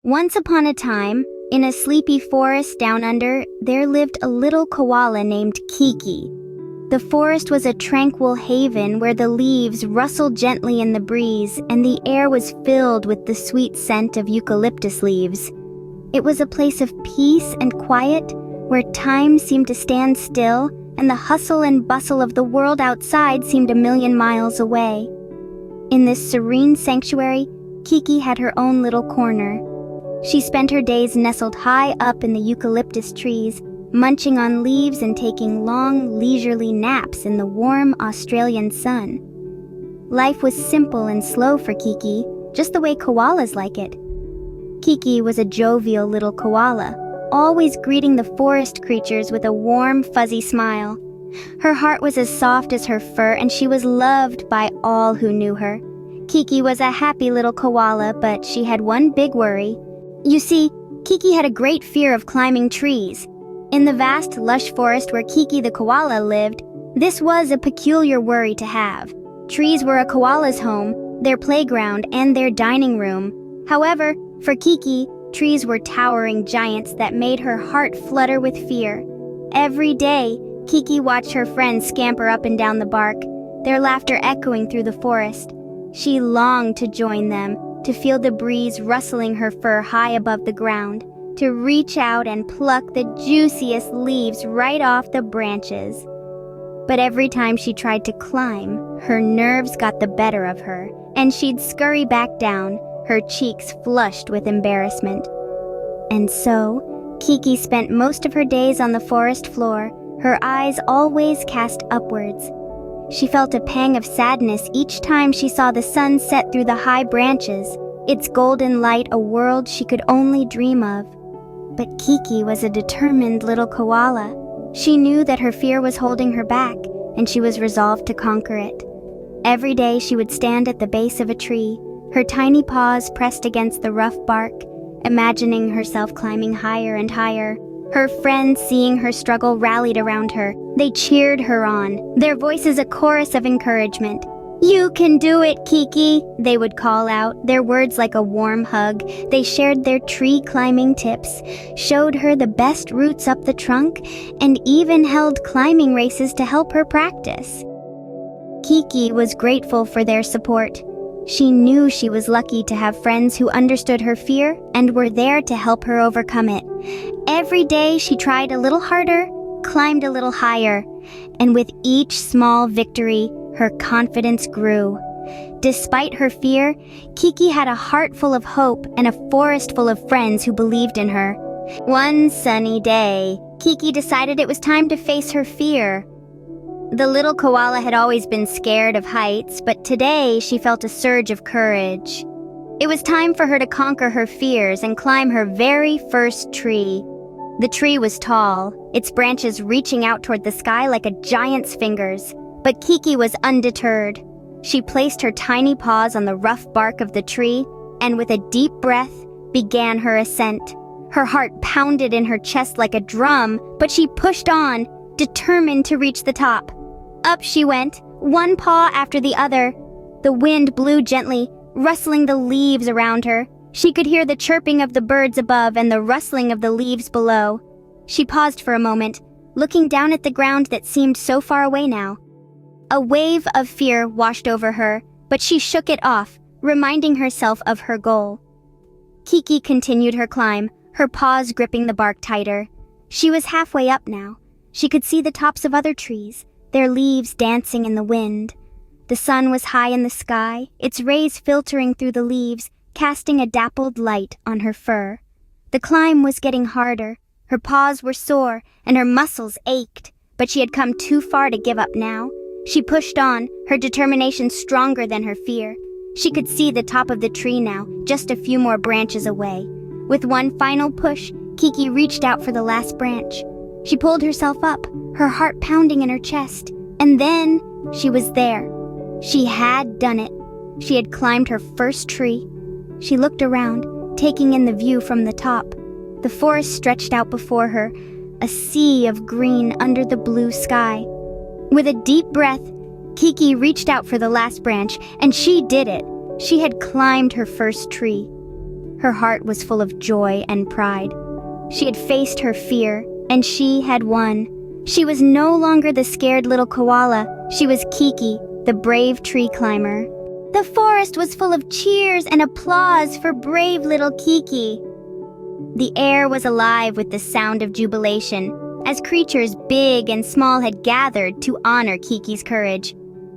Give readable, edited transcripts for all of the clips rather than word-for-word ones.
Once upon a time, in a sleepy forest down under, there lived a little koala named Kiki. The forest was a tranquil haven where the leaves rustled gently in the breeze and the air was filled with the sweet scent of eucalyptus leaves. It was a place of peace and quiet, where time seemed to stand still and the hustle and bustle of the world outside seemed a million miles away. In this serene sanctuary, Kiki had her own little corner. She spent her days nestled high up in the eucalyptus trees, munching on leaves and taking long, leisurely naps in the warm Australian sun. Life was simple and slow for Kiki, just the way koalas like it. Kiki was a jovial little koala, always greeting the forest creatures with a warm, fuzzy smile. Her heart was as soft as her fur, and she was loved by all who knew her. Kiki was a happy little koala, but she had one big worry. You see, Kiki had a great fear of climbing trees. In the vast, lush forest where Kiki the koala lived, this was a peculiar worry to have. Trees were a koala's home, their playground, and their dining room. However, for Kiki, trees were towering giants that made her heart flutter with fear. Every day, Kiki watched her friends scamper up and down the bark, their laughter echoing through the forest. She longed to join them, to feel the breeze rustling her fur high above the ground, to reach out and pluck the juiciest leaves right off the branches. But every time she tried to climb, her nerves got the better of her, and she'd scurry back down, her cheeks flushed with embarrassment. And so, Kiki spent most of her days on the forest floor, her eyes always cast upwards. She felt a pang of sadness each time she saw the sun set through the high branches, its golden light a world she could only dream of. But Kiki was a determined little koala. She knew that her fear was holding her back, and she was resolved to conquer it. Every day she would stand at the base of a tree, her tiny paws pressed against the rough bark, imagining herself climbing higher and higher. Her friends, seeing her struggle, rallied around her. They cheered her on, their voices a chorus of encouragement. "You can do it, Kiki," they would call out, their words like a warm hug. They shared their tree climbing tips, showed her the best routes up the trunk, and even held climbing races to help her practice. Kiki was grateful for their support. She knew she was lucky to have friends who understood her fear and were there to help her overcome it. Every day she tried a little harder, climbed a little higher, and with each small victory, her confidence grew. Despite her fear, Kiki had a heart full of hope and a forest full of friends who believed in her. One sunny day, Kiki decided it was time to face her fear. The little koala had always been scared of heights, but today she felt a surge of courage. It was time for her to conquer her fears and climb her very first tree. The tree was tall, its branches reaching out toward the sky like a giant's fingers. But Kiki was undeterred. She placed her tiny paws on the rough bark of the tree and with a deep breath began her ascent. Her heart pounded in her chest like a drum, but she pushed on, determined to reach the top. Up she went, one paw after the other. The wind blew gently, rustling the leaves around her. She could hear the chirping of the birds above and the rustling of the leaves below. She paused for a moment, looking down at the ground that seemed so far away now. A wave of fear washed over her, but she shook it off, reminding herself of her goal. Kiki continued her climb, her paws gripping the bark tighter. She was halfway up now. She could see the tops of other trees, their leaves dancing in the wind. The sun was high in the sky, its rays filtering through the leaves, casting a dappled light on her fur. The climb was getting harder. Her paws were sore, and her muscles ached, but she had come too far to give up now. She pushed on, her determination stronger than her fear. She could see the top of the tree now, just a few more branches away. With one final push, Kiki reached out for the last branch. She pulled herself up, her heart pounding in her chest. And then, she was there. She had done it. She had climbed her first tree. She looked around, taking in the view from the top. The forest stretched out before her, a sea of green under the blue sky. With a deep breath, Kiki reached out for the last branch, and she did it. She had climbed her first tree. her heart was full of joy and pride. She had faced her fear, and she had won. She was no longer the scared little koala. She was Kiki, the brave tree climber. The forest was full of cheers and applause for brave little Kiki. The air was alive with the sound of jubilation, as creatures big and small had gathered to honor Kiki's courage.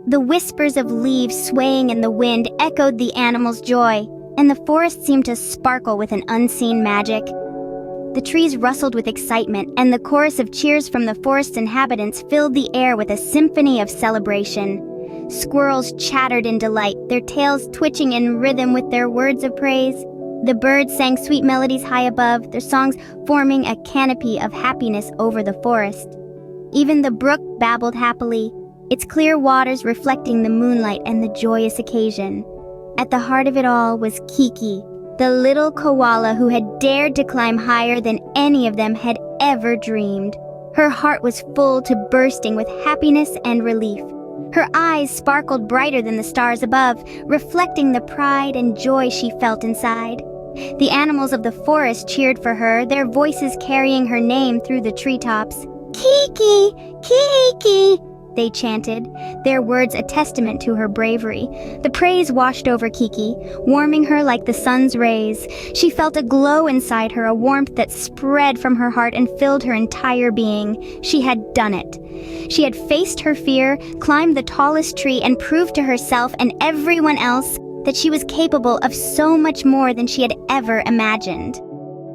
The whispers of leaves swaying in the wind echoed the animals' joy, and the forest seemed to sparkle with an unseen magic. The trees rustled with excitement, and the chorus of cheers from the forest's inhabitants filled the air with a symphony of celebration. Squirrels chattered in delight, their tails twitching in rhythm with their words of praise. The birds sang sweet melodies high above, their songs forming a canopy of happiness over the forest. Even the brook babbled happily, its clear waters reflecting the moonlight and the joyous occasion. At the heart of it all was Kiki, the little koala who had dared to climb higher than any of them had ever dreamed. Her heart was full to bursting with happiness and relief. Her eyes sparkled brighter than the stars above, reflecting the pride and joy she felt inside. The animals of the forest cheered for her, their voices carrying her name through the treetops. "Kiki! Kiki!" they chanted, their words a testament to her bravery. The praise washed over Kiki, warming her like the sun's rays. She felt a glow inside her, a warmth that spread from her heart and filled her entire being. She had done it. She had faced her fear, climbed the tallest tree, and proved to herself and everyone else that she was capable of so much more than she had ever imagined.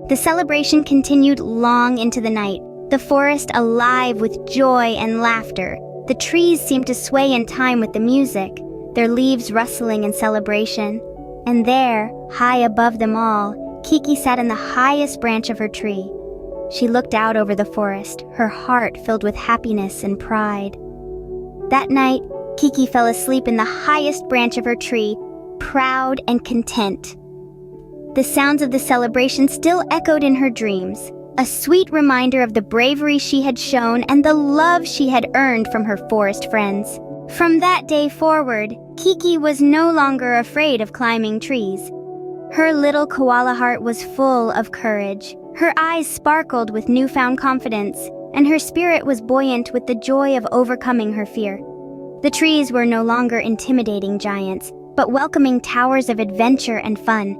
The celebration continued long into the night, the forest alive with joy and laughter. The trees seemed to sway in time with the music, their leaves rustling in celebration. And there, high above them all, Kiki sat in the highest branch of her tree. She looked out over the forest, her heart filled with happiness and pride. That night, Kiki fell asleep in the highest branch of her tree, proud and content. The sounds of the celebration still echoed in her dreams, a sweet reminder of the bravery she had shown and the love she had earned from her forest friends. From that day forward, Kiki was no longer afraid of climbing trees. Her little koala heart was full of courage. Her eyes sparkled with newfound confidence, and her spirit was buoyant with the joy of overcoming her fear. The trees were no longer intimidating giants, but welcoming towers of adventure and fun.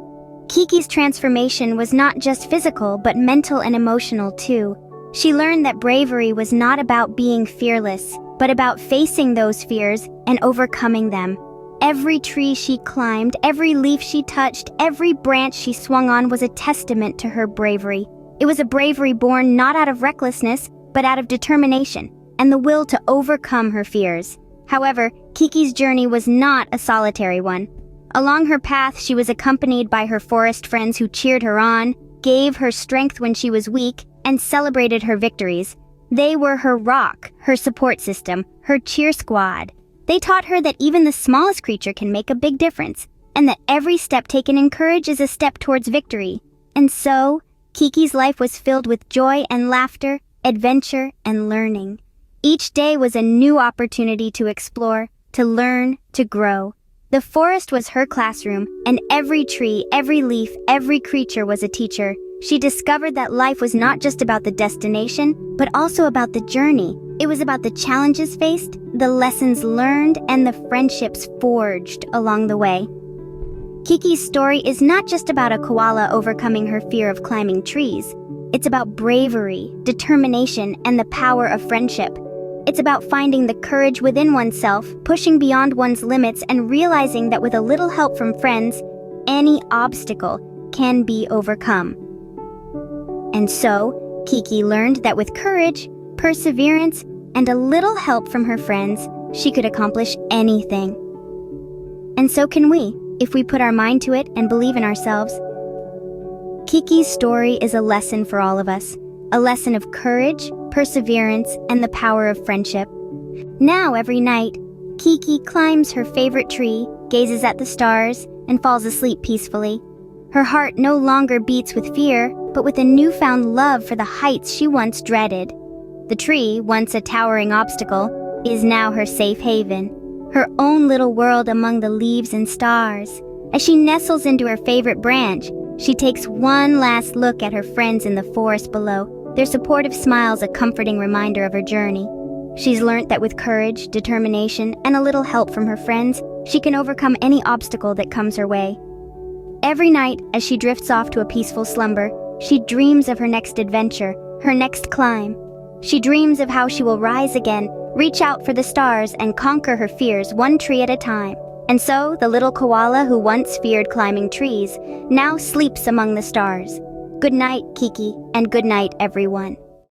Kiki's transformation was not just physical, but mental and emotional too. She learned that bravery was not about being fearless, but about facing those fears and overcoming them. Every tree she climbed, every leaf she touched, every branch she swung on was a testament to her bravery. It was a bravery born not out of recklessness, but out of determination and the will to overcome her fears. However, Kiki's journey was not a solitary one. Along her path, she was accompanied by her forest friends who cheered her on, gave her strength when she was weak, and celebrated her victories. They were her rock, her support system, her cheer squad. They taught her that even the smallest creature can make a big difference, and that every step taken in courage is a step towards victory. And so, Kiki's life was filled with joy and laughter, adventure and learning. Each day was a new opportunity to explore, to learn, to grow. The forest was her classroom, and every tree, every leaf, every creature was a teacher. She discovered that life was not just about the destination, but also about the journey. It was about the challenges faced, the lessons learned, and the friendships forged along the way. Kiki's story is not just about a koala overcoming her fear of climbing trees. It's about bravery, determination, and the power of friendship. It's about finding the courage within oneself, pushing beyond one's limits, and realizing that with a little help from friends, any obstacle can be overcome. And so, Kiki learned that with courage, perseverance, and a little help from her friends, she could accomplish anything. And so can we, if we put our mind to it and believe in ourselves. Kiki's story is a lesson for all of us, a lesson of courage, perseverance, and the power of friendship. Now, every night, Kiki climbs her favorite tree, gazes at the stars, and falls asleep peacefully. Her heart no longer beats with fear, but with a newfound love for the heights she once dreaded. The tree, once a towering obstacle, is now her safe haven, her own little world among the leaves and stars. As she nestles into her favorite branch, She takes one last look at her friends in the forest below, their supportive smiles a comforting reminder of her journey. She's learnt that with courage, determination, and a little help from her friends, she can overcome any obstacle that comes her way. Every night, as she drifts off to a peaceful slumber, she dreams of her next adventure, her next climb. She dreams of how she will rise again, reach out for the stars, and conquer her fears one tree at a time. And so, the little koala who once feared climbing trees now sleeps among the stars. Good night, Kiki, and good night, everyone.